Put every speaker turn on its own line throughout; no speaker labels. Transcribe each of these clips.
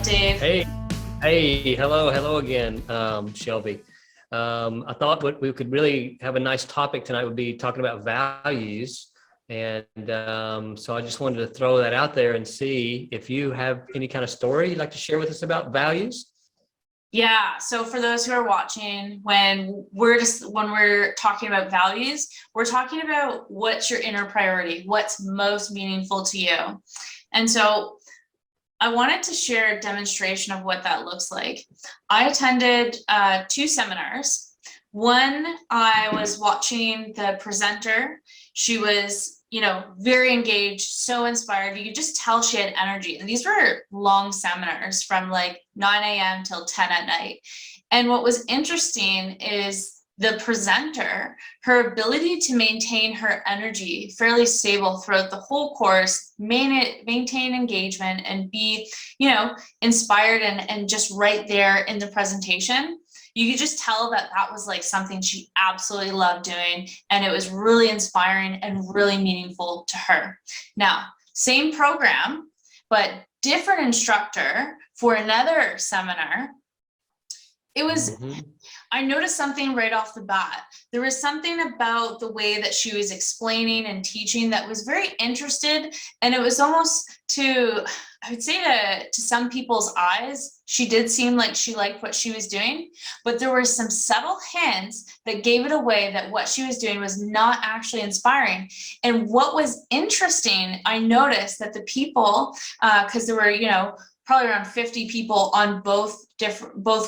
Dave?
Hey, hello again, Shelby. I thought what we could really have a nice topic tonight would be talking about values. And so I just wanted to throw that out there and see if you have any kind of story you'd like to share with us about values.
Yeah, so for those who are watching, when we're talking about values, we're talking about what's your inner priority, what's most meaningful to you. And so I wanted to share a demonstration of what that looks like. I attended 2 seminars. One, I was watching the presenter. She was, very engaged, so inspired. You could just tell she had energy. And these were long seminars from like 9 a.m. till 10 at night. And what was interesting is the presenter, her ability to maintain her energy fairly stable throughout the whole course, maintain engagement and be, inspired and just right there in the presentation. You could just tell that was like something she absolutely loved doing, and it was really inspiring and really meaningful to her. Now, same program, but different instructor for another seminar. It was, I noticed something right off the bat. There was something about the way that she was explaining and teaching that was very interested. And it was almost I would say to some people's eyes, she did seem like she liked what she was doing, but there were some subtle hints that gave it away that what she was doing was not actually inspiring. And what was interesting, I noticed that the people, because there were, probably around 50 people on both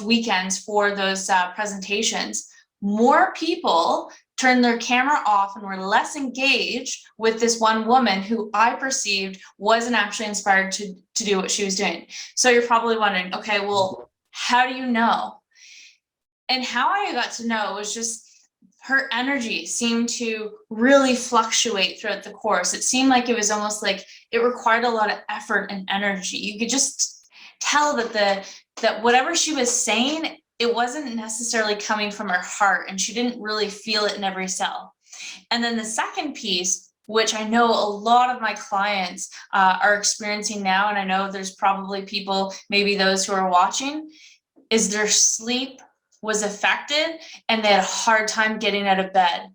weekends for those presentations. More people turned their camera off and were less engaged with this one woman who I perceived wasn't actually inspired to do what she was doing. So you're probably wondering, okay, well, how do you know? And how I got to know was just her energy seemed to really fluctuate throughout the course. It seemed like it was almost like it required a lot of effort and energy. You could just tell that whatever she was saying, it wasn't necessarily coming from her heart, and she didn't really feel it in every cell. And then the second piece, which I know a lot of my clients are experiencing now, and I know there's probably people, maybe those who are watching, is their sleep was affected and they had a hard time getting out of bed.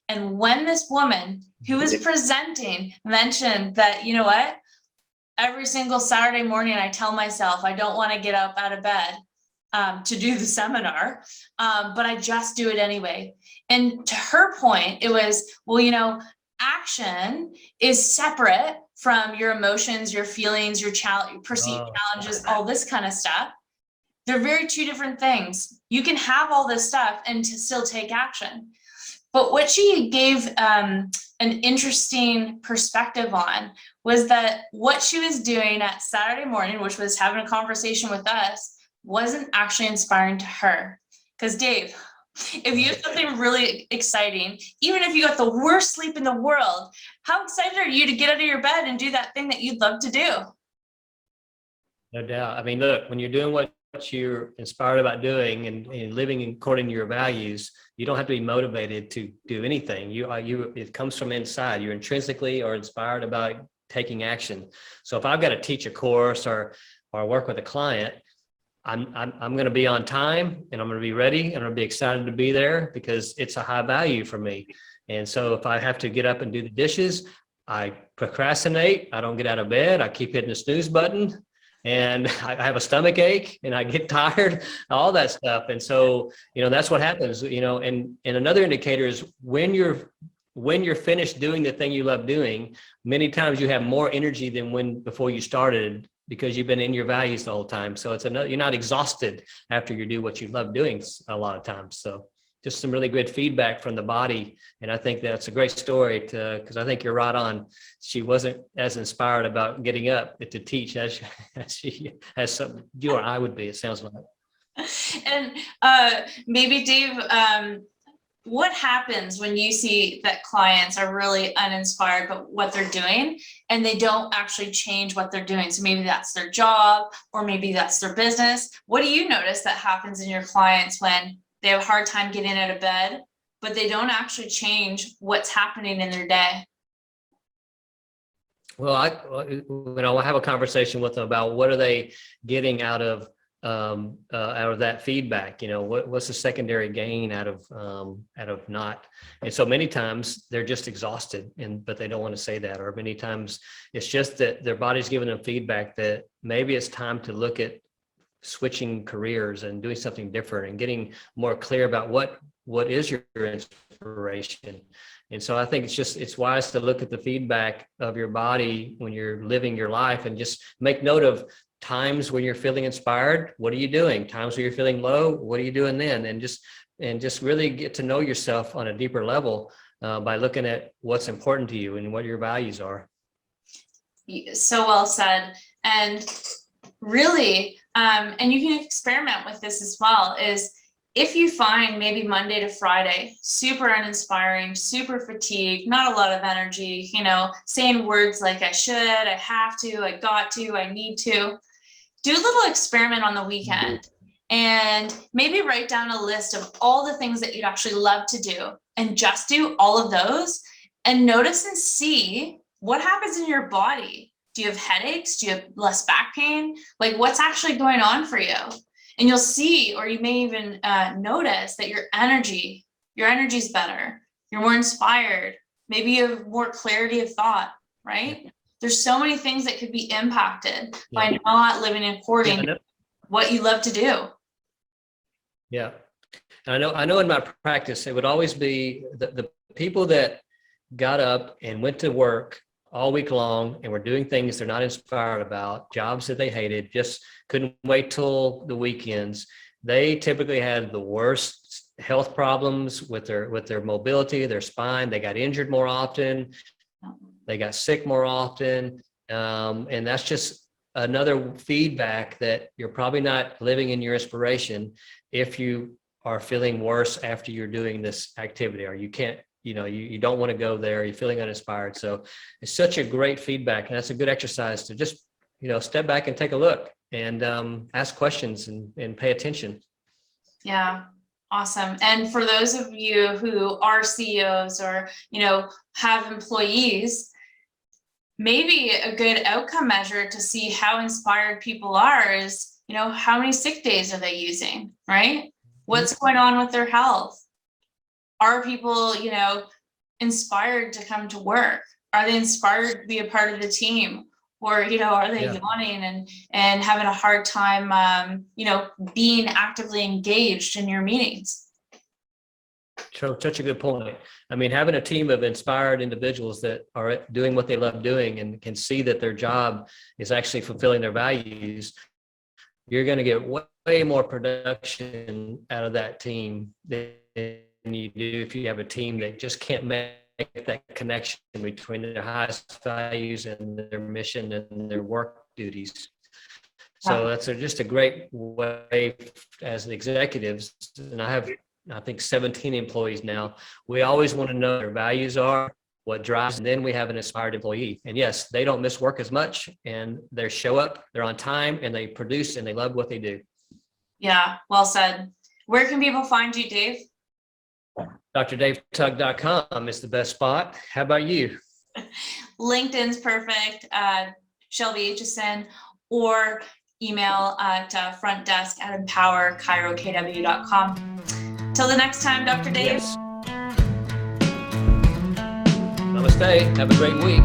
And when this woman who was presenting mentioned that, you know what, every single Saturday morning I tell myself I don't want to get up out of bed to do the seminar, but I just do it anyway. And to her point, it was, well, action is separate from your emotions, your feelings, your perceived challenges, all this kind of stuff. They're very two different things. You can have all this stuff and to still take action. But what she gave an interesting perspective on was that what she was doing at Saturday morning, which was having a conversation with us, wasn't actually inspiring to her. Because Dave, if you have something really exciting, even if you got the worst sleep in the world, how excited are you to get out of your bed and do that thing that you'd love to do?
No doubt. I mean, look, when you're doing what you're inspired about doing and living according to your values, you don't have to be motivated to do anything. It comes from inside. You're intrinsically or inspired about taking action. So if I've got to teach a course or work with a client, I'm going to be on time, and I'm going to be ready, and I'm going to be excited to be there because it's a high value for me. And so if I have to get up and do the dishes, I procrastinate. I don't get out of bed. I keep hitting the snooze button. And I have a stomach ache and I get tired, all that stuff. And so, that's what happens, and another indicator is when you're finished doing the thing you love doing, many times you have more energy than before you started because you've been in your values the whole time. So you're not exhausted after you do what you love doing a lot of times. So just some really good feedback from the body. And I think that's a great story because I think you're right on. She wasn't as inspired about getting up to teach as you or I would be, it sounds like.
And maybe Dave, what happens when you see that clients are really uninspired by what they're doing and they don't actually change what they're doing? So maybe that's their job or maybe that's their business. What do you notice that happens in your clients when they have a hard time getting out of bed, but they don't actually change what's happening in their day?
Well, I have a conversation with them about what are they getting out of that feedback. What's the secondary gain out of not. And so many times they're just exhausted, but they don't want to say that. Or many times it's just that their body's giving them feedback that maybe it's time to look at switching careers and doing something different and getting more clear about what is your inspiration. And so I think it's wise to look at the feedback of your body when you're living your life and just make note of times when you're feeling inspired. What are you doing? Times when you're feeling low, what are you doing then? And just really get to know yourself on a deeper level by looking at what's important to you and what your values are.
So well said. And really, and you can experiment with this as well, is if you find maybe Monday to Friday, super uninspiring, super fatigued, not a lot of energy, saying words like I should, I have to, I got to, I need to, do a little experiment on the weekend and maybe write down a list of all the things that you'd actually love to do and just do all of those and notice and see what happens in your body. Do you have headaches? Do you have less back pain? Like, what's actually going on for you? And you'll see, or you may even notice that your energy's better. You're more inspired. Maybe you have more clarity of thought, right? There's so many things that could be impacted by not living according to what you love to do.
Yeah. And I know in my practice, it would always be the people that got up and went to work all week long and were doing things they're not inspired about, jobs that they hated, just couldn't wait till the weekends. They typically had the worst health problems with their mobility, their spine. They got injured more often. They got sick more often. And that's just another feedback that you're probably not living in your inspiration if you are feeling worse after you're doing this activity, or you can't, you don't want to go there, you're feeling uninspired. So it's such a great feedback. And that's a good exercise to just, step back and take a look and ask questions and pay attention.
Yeah. Awesome. And for those of you who are CEOs or, have employees, maybe a good outcome measure to see how inspired people are is, how many sick days are they using, right? What's going on with their health? Are people, inspired to come to work? Are they inspired to be a part of the team? Or, are they yawning and having a hard time, being actively engaged in your meetings?
Such a good point. I mean, having a team of inspired individuals that are doing what they love doing and can see that their job is actually fulfilling their values, you're going to get way more production out of that team than you do if you have a team that just can't make that connection between their highest values and their mission and their work duties. So that's just a great way as executives. And I think 17 employees now. We always want to know what their values are, what drives, and then we have an inspired employee. And yes, they don't miss work as much, and they show up, they're on time, and they produce, and they love what they do. Yeah,
well said. Where can people find you, Dave?
DrDaveTug.com is the best spot. How about you?
LinkedIn's perfect. Shelby Aitchison, or email at frontdesk@empowerchirokw.com. Till the next time, Dr. Dave.
Yes. Namaste. Have a great week.